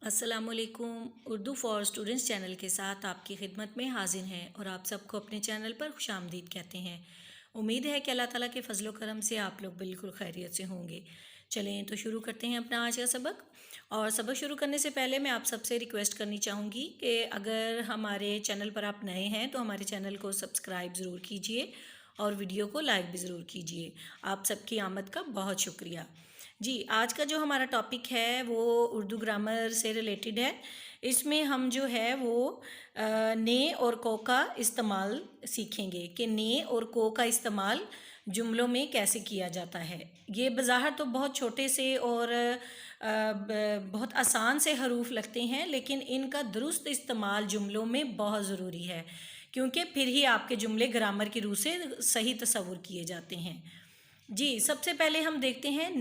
अस्सलाम वालेकुम। Urdu for students channel के साथ आपकी खिदमत में हाजिर हैं और आप सबको अपने चैनल पर खुशामदीद कहते हैं। उम्मीद है कि अल्लाह ताला के फजल करम से आप लोग बिल्कुल खैरियत से होंगे। चलें तो शुरू करते हैं अपना आज का सबक। और सबक शुरू करने से पहले मैं आप सबसे रिक्वेस्ट करनी चाहूँगी कि अगर हमारे चैनल पर आप नए हैं तो हमारे चैनल को सब्सक्राइब ज़रूर कीजिए और वीडियो को लाइक भी ज़रूर कीजिए। आप सबकी आमद का बहुत शुक्रिया। जी, आज का जो हमारा टॉपिक है वो उर्दू ग्रामर से रिलेटेड है। इसमें हम जो है वो ने और को का इस्तेमाल सीखेंगे कि ने और को का इस्तेमाल जुमलों में कैसे किया जाता है। ये बज़ाहिर तो बहुत छोटे से और बहुत आसान से हरूफ लगते हैं, लेकिन इनका दुरुस्त इस्तेमाल जुमलों में बहुत ज़रूरी है, क्योंकि फिर ही आपके जुमले ग्रामर की रूह से सही तसव्वुर किए जाते हैं। जी, सबसे पहले हम देखते हैं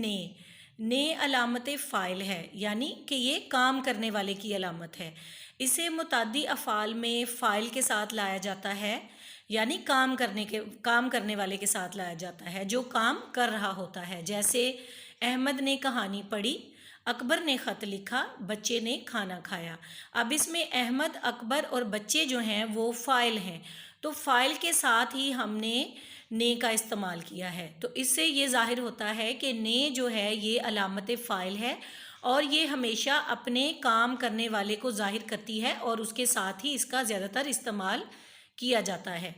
ने अलामत फ़ाइल है, यानी कि ये काम करने वाले की अलामत है। इसे मुताद्दी अफ़ाल में फ़ाइल के साथ लाया जाता है, यानी काम करने वाले के साथ लाया जाता है जो काम कर रहा होता है। जैसे अहमद ने कहानी पढ़ी, अकबर ने ख़त लिखा, बच्चे ने खाना खाया। अब इसमें अहमद, अकबर और बच्चे जो हैं वो फ़ाइल हैं, तो फ़ाइल के साथ ही हमने ने का इस्तेमाल किया है। तो इससे ये ज़ाहिर होता है कि ने जो है ये अलामत फ़ाइल है और ये हमेशा अपने काम करने वाले को ज़ाहिर करती है और उसके साथ ही इसका ज़्यादातर इस्तेमाल किया जाता है।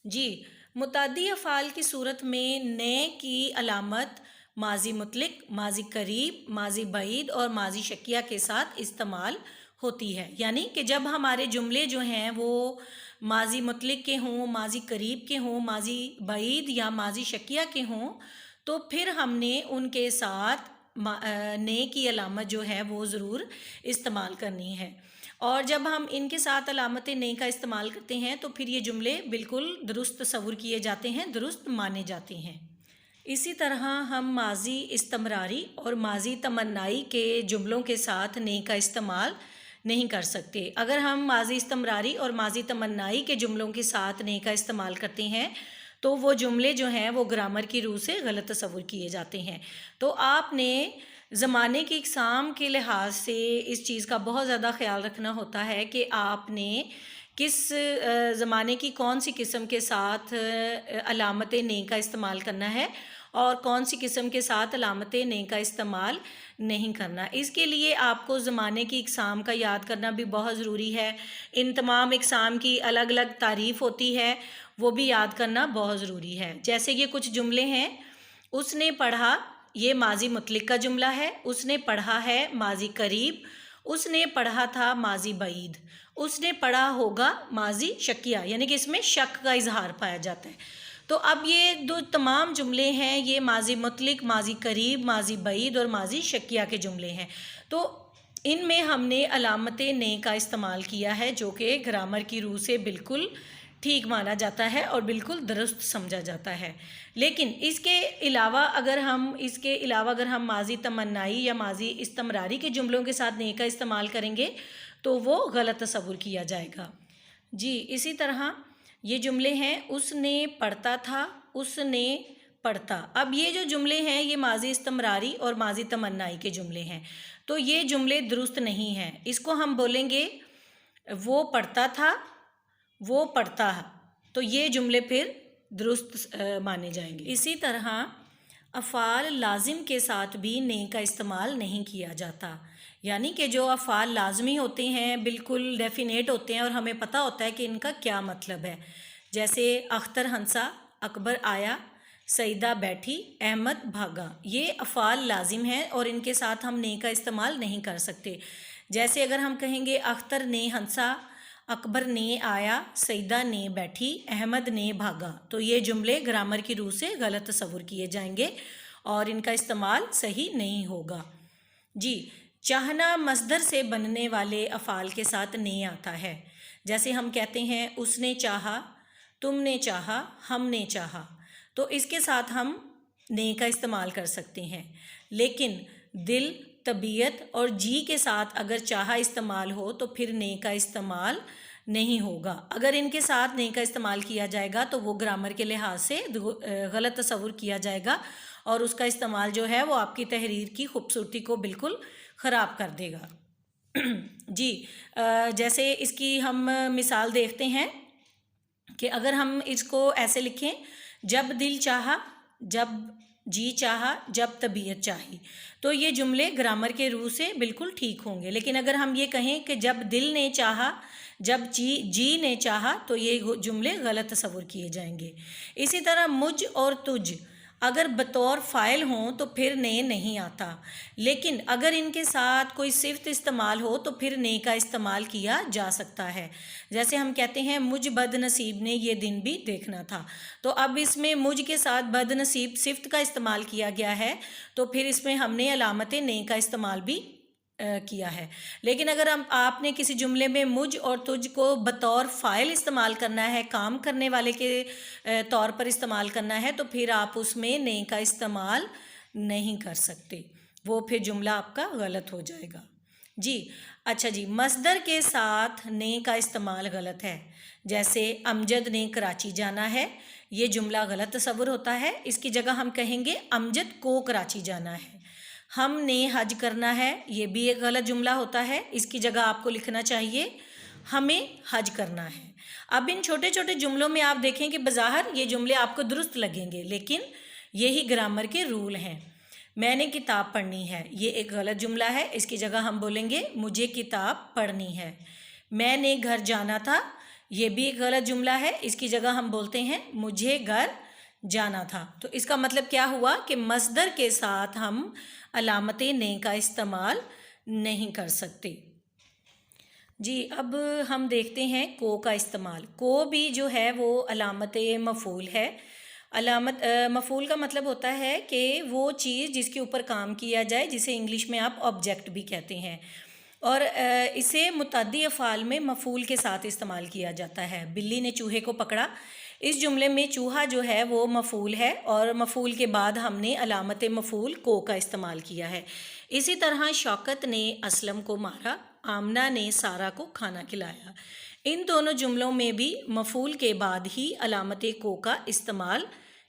जी, मुताद्दी अफ़ाल की सूरत में ने की अलामत माजी मुतलिक, माजी करीब, माजी बईद और माजी शकिया के साथ इस्तेमाल होती है। यानी कि जब हमारे जुमले जो हैं वो माजी मुतलिक के हों, माजी करीब के हों, माजी बईद या माजी शकिया के हों, तो फिर हमने उनके साथ ने की अलामत जो है वो ज़रूर इस्तेमाल करनी है। और जब हम इनके साथ अलामत ने का इस्तेमाल करते हैं तो फिर ये जुमले बिल्कुल दुरुस्त तसव्वुर किए जाते हैं, दुरुस्त माने जाते हैं। इसी तरह हम माजी इस्तमरारी और माजी तमन्नाई के जुमलों के साथ ने का इस्तेमाल नहीं कर सकते। अगर हम माजी इस्तमरारी और माजी तमन्नाई के जुमलों के साथ ने का इस्तेमाल करते हैं तो वो जुमले जो हैं वो ग्रामर की रूह से गलत तसव्वुर किए जाते हैं। तो आपने ज़माने की इक़साम के लिहाज से इस चीज़ का बहुत ज़्यादा ख्याल रखना होता है कि आपने किस ज़माने की कौन सी किस्म के साथ अलामत ने का इस्तेमाल करना है और कौन सी किस्म के साथ अलामत ने का इस्तेमाल नहीं करना। इसके लिए आपको ज़माने की इक़साम का याद करना भी बहुत ज़रूरी है। इन तमाम इक़साम की अलग अलग तारीफ़ होती है, वो भी याद करना बहुत ज़रूरी है। जैसे ये कुछ जुमले हैं, उसने पढ़ा, ये माजी मुतलिक का जुमला है। उसने पढ़ा है माजी करीब, उसने पढ़ा था माजी बईद, उसने पढ़ा होगा माजी शकिया, यानी कि इसमें शक का इजहार पाया जाता है। तो अब ये दो तमाम जुमले हैं, ये माजी मुतलिक, माजी करीब, माजी बईद और माजी शकिया के जुमले हैं। तो इनमें हमने अलामत ने का इस्तेमाल किया है जो कि ग्रामर की रूह से बिल्कुल ठीक माना जाता है और बिल्कुल दुरुस्त समझा जाता है। लेकिन इसके अलावा अगर हम माजी तमन्नाई या माजी इस्तमरारी के जुमलों के साथ ने का इस्तेमाल करेंगे तो वो गलत तसव्वुर किया जाएगा। जी, इसी तरह ये जुमले हैं, उसने पढ़ता था, उसने पढ़ता। अब ये जो जुमले हैं ये माजी इस्तमरारी और माजी तमन्नाई के जुमले हैं, तो ये जुमले दुरुस्त नहीं हैं। इसको हम बोलेंगे वो पढ़ता था, वो पढ़ता है, तो ये जुमले फिर दुरुस्त माने जाएंगे। इसी तरह अफ़ाल लाजिम के साथ भी ने का इस्तेमाल नहीं किया जाता, यानी कि जो अफ़ाल लाजमी होते हैं, बिल्कुल डेफिनेट होते हैं और हमें पता होता है कि इनका क्या मतलब है। जैसे अख्तर हंसा, अकबर आया, सईदा बैठी, अहमद भागा। ये अफ़ाल लाजिम हैं और इनके साथ हम ने का इस्तेमाल नहीं कर सकते। जैसे अगर हम कहेंगे अख्तर ने हंसा, अकबर ने आया, सईदा ने बैठी, अहमद ने भागा, तो ये जुमले ग्रामर की रूह से गलत तसव्वुर किए जाएंगे और इनका इस्तेमाल सही नहीं होगा। जी, चाहना मस्दर से बनने वाले अफ़ाल के साथ ने आता है। जैसे हम कहते हैं उसने चाहा, तुमने चाहा, हमने चाहा, तो इसके साथ हम ने का इस्तेमाल कर सकते हैं। लेकिन दिल, तबीयत और जी के साथ अगर चाहा इस्तेमाल हो तो फिर ने का इस्तेमाल नहीं होगा। अगर इनके साथ ने का इस्तेमाल किया जाएगा तो वो ग्रामर के लिहाज से गलत तसव्वुर किया जाएगा और उसका इस्तेमाल जो है वो आपकी तहरीर की खूबसूरती को बिल्कुल ख़राब कर देगा। जी, जैसे इसकी हम मिसाल देखते हैं कि अगर हम इसको ऐसे लिखें, जब दिल चाहा, जब जी चाहा, जब तबीयत चाही, तो ये जुमले ग्रामर के रूह से बिल्कुल ठीक होंगे। लेकिन अगर हम ये कहें कि जब दिल ने चाहा, जब जी ने चाहा, तो ये जुमले गलत तस्वुर किए जाएंगे। इसी तरह मुझ और तुझ अगर बतौर फ़ाइल हों तो फिर ने नहीं आता, लेकिन अगर इनके साथ कोई सिफ्त इस्तेमाल हो तो फिर ने का इस्तेमाल किया जा सकता है। जैसे हम कहते हैं मुझ बदनसीब ने ये दिन भी देखना था, तो अब इसमें मुझ के साथ बदनसीब सिफ्त का इस्तेमाल किया गया है, तो फिर इसमें हमने अलामत ने का इस्तेमाल भी किया है। लेकिन अगर आपने किसी जुमले में मुझ और तुझ को बतौर फ़ाइल इस्तेमाल करना है, काम करने वाले के तौर पर इस्तेमाल करना है, तो फिर आप उसमें ने का इस्तेमाल नहीं कर सकते, वो फिर जुमला आपका गलत हो जाएगा। जी अच्छा जी, मसदर के साथ ने का इस्तेमाल गलत है। जैसे अमजद ने कराची जाना है, ये जुमला गलत तस्वुर होता है। इसकी जगह हम कहेंगे अमजद को कराची जाना है। हमने हज करना है, ये भी एक गलत जुमला होता है। इसकी जगह आपको लिखना चाहिए हमें हज करना है। अब इन छोटे छोटे जुमलों में आप देखें कि बज़ाहिर ये जुमले आपको दुरुस्त लगेंगे, लेकिन यही ग्रामर के रूल हैं। मैंने किताब पढ़नी है, ये एक गलत जुमला है। इसकी जगह हम बोलेंगे मुझे किताब पढ़नी है। मैंने घर जाना था, ये भी एक गलत जुमला है। इसकी जगह हम बोलते हैं मुझे घर जाना था। तो इसका मतलब क्या हुआ कि मसदर के साथ हम अलामत ने का इस्तेमाल नहीं कर सकते। जी, अब हम देखते हैं को का इस्तेमाल। को भी जो है वो अलामत मफ़ूल है। अलामत मफ़ूल का मतलब होता है कि वो चीज़ जिसके ऊपर काम किया जाए, जिसे इंग्लिश में आप ऑब्जेक्ट भी कहते हैं, और इसे मुतअद्दी अफ़ाल में मफ़ूल के साथ इस्तेमाल किया जाता है। बिल्ली ने चूहे को पकड़ा, इस जुमले में चूहा जो है वो मफ़ूल है और मफ़ूल के बाद हमने अलामत मफ़ूल को का इस्तेमाल किया है। इसी तरह शौकत ने असलम को मारा, आमना ने सारा को खाना खिलाया। इन दोनों जुमलों में भी मफ़ूल के बाद ही अलामत को का इस्तेमाल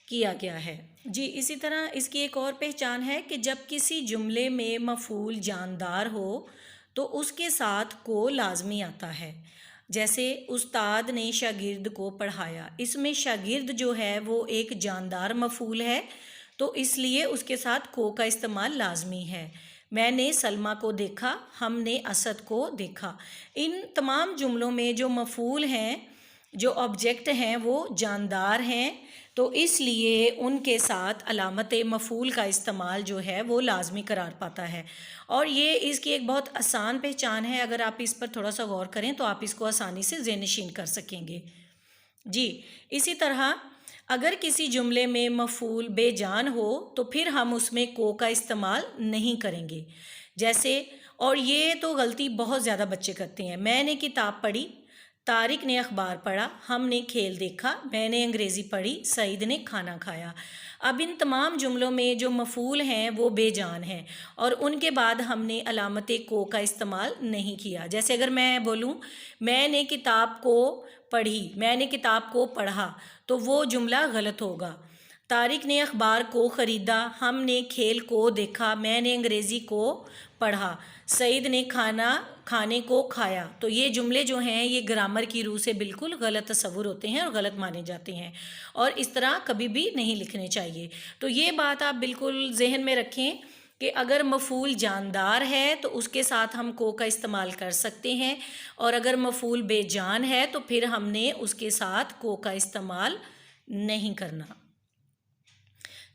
किया गया है। जी, इसी तरह इसकी एक और पहचान है कि जब किसी जुमले में मफ़ूल जानदार हो तो उसके साथ को लाजमी आता है। जैसे उस्ताद ने शागिर्द को पढ़ाया, इसमें शागिर्द जो है वो एक जानदार मफ़ूल है, तो इसलिए उसके साथ को का इस्तेमाल लाजमी है। मैंने सलमा को देखा, हमने असद को देखा। इन तमाम जुमलों में जो मफ़ूल हैं, जो ऑब्जेक्ट हैं, वो जानदार हैं, तो इसलिए उनके साथ अलामत मफ़ूल का इस्तेमाल जो है वो लाजमी करार पाता है। और ये इसकी एक बहुत आसान पहचान है। अगर आप इस पर थोड़ा सा गौर करें तो आप इसको आसानी से ज़हनशीन कर सकेंगे। जी, इसी तरह अगर किसी जुमले में मफ़ूल बेजान हो तो फिर हम उसमें को का इस्तेमाल नहीं करेंगे। जैसे, और ये तो गलती बहुत ज़्यादा बच्चे करते हैं, मैंने किताब पढ़ी, तारिक ने अखबार पढ़ा, हमने खेल देखा, मैंने अंग्रेज़ी पढ़ी, सईद ने खाना खाया। अब इन तमाम जुमलों में जो मफ़ूल हैं वो बेजान हैं और उनके बाद हमने अलामत को का इस्तेमाल नहीं किया। जैसे अगर मैं बोलूँ मैंने किताब को पढ़ी, मैंने किताब को पढ़ा, तो वो जुमला गलत होगा। तारिक ने अखबार को ख़रीदा, हमने खेल को देखा, मैंने अंग्रेज़ी को पढ़ा, सईद ने खाने को खाया। तो ये जुमले जो हैं ये ग्रामर की रूह से बिल्कुल गलत तस्वुर होते हैं और गलत माने जाते हैं और इस तरह कभी भी नहीं लिखने चाहिए। तो ये बात आप बिल्कुल जहन में रखें कि अगर मफ़ूल जानदार है तो उसके साथ हम को का इस्तेमाल कर सकते हैं और अगर मफ़ूल बेजान है तो फिर हमने उसके साथ को का इस्तेमाल नहीं करना।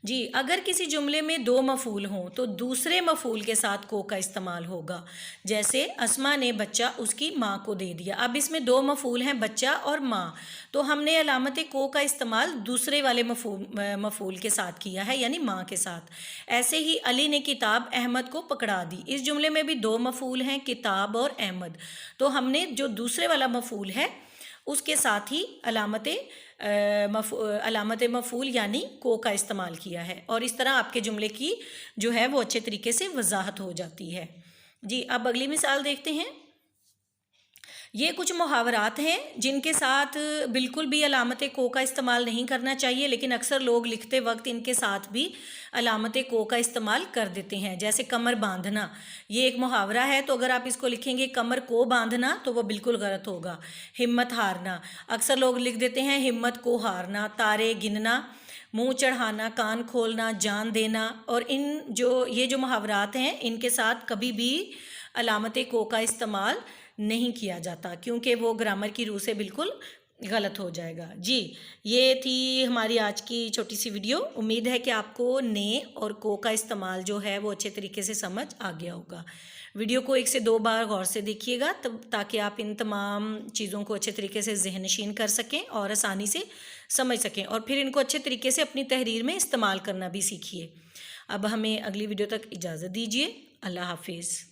जी, अगर किसी जुमले में दो मफ़ूल हों तो दूसरे मफ़ूल के साथ को का इस्तेमाल होगा। जैसे अस्मा ने बच्चा उसकी माँ को दे दिया। अब इसमें दो मफ़ूल हैं, बच्चा और माँ, तो हमने अलामत को का इस्तेमाल दूसरे वाले मफ़ूल के साथ किया है, यानी माँ के साथ। ऐसे ही अली ने किताब अहमद को पकड़ा दी। इस जुमले में भी दो मफ़ूल हैं, किताब और अहमद, तो हमने जो दूसरे वाला मफ़ूल है उसके साथ ही अलामत मफ़ूल यानी को का इस्तेमाल किया है और इस तरह आपके जुमले की जो है वो अच्छे तरीके से वजाहत हो जाती है। जी, अब अगली मिसाल देखते हैं। یہ کچھ محاورات ہیں جن کے ساتھ بالکل بھی علامت کو کا استعمال نہیں کرنا چاہیے، لیکن اکثر لوگ لکھتے وقت ان کے ساتھ بھی علامت کو کا استعمال کر دیتے ہیں، جیسے کمر باندھنا، یہ ایک محاورہ ہے، تو اگر آپ اس کو لکھیں گے کمر کو باندھنا تو وہ بالکل غلط ہوگا۔ ہمت ہارنا، اکثر لوگ لکھ دیتے ہیں ہمت کو ہارنا۔ تارے گننا، منہ چڑھانا، کان کھولنا، جان دینا، اور یہ جو محاورات ہیں ان کے ساتھ کبھی بھی علامت کو کا استعمال نہیں کیا جاتا، کیونکہ وہ گرامر کی روح سے بالکل غلط ہو جائے گا۔ جی یہ تھی ہماری آج کی چھوٹی سی ویڈیو۔ امید ہے کہ آپ کو نے اور کو کا استعمال جو ہے وہ اچھے طریقے سے سمجھ آ گیا ہوگا۔ ویڈیو کو 1 سے 2 بار غور سے دیکھیے گا تاکہ آپ ان تمام چیزوں کو اچھے طریقے سے ذہن نشین کر سکیں اور آسانی سے سمجھ سکیں، اور پھر ان کو اچھے طریقے سے اپنی تحریر میں استعمال کرنا بھی سیکھیے۔ اب ہمیں اگلی ویڈیو تک اجازت دیجیے۔ اللہ حافظ۔